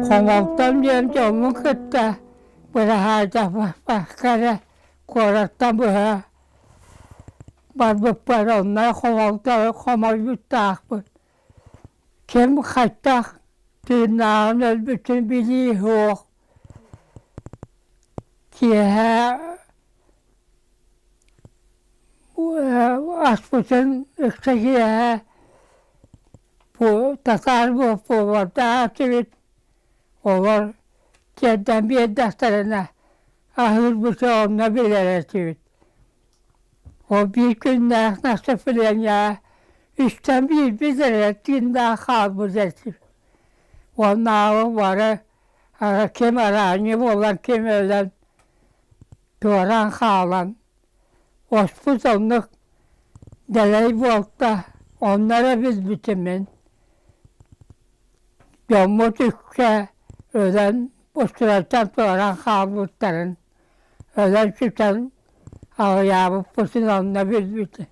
Komavtan diyelim ki onun kıtta. Böyle harca bakara koraktan böyle. Barbuk var onlar komavtan komav yuttak bu. Kim kaçtak tırnağın bütün biliyor yok. Ki bu asbutun ıksaki bu takar bu var daha çivit. O var kedden bir defterine ahır bu şey onunla bilir çivit. O bir gün nasıl filan ya üstten bir bize gün daha kalbur etsin. Onlar var kim aranıyor olan kim ölen doğran kalan. Osbuz onluk delay volta onlara biz bitimin. Yomut ükse ölen bu süreçten doğran kalbutların ölen sütten ayağı bu onunla biz bitim.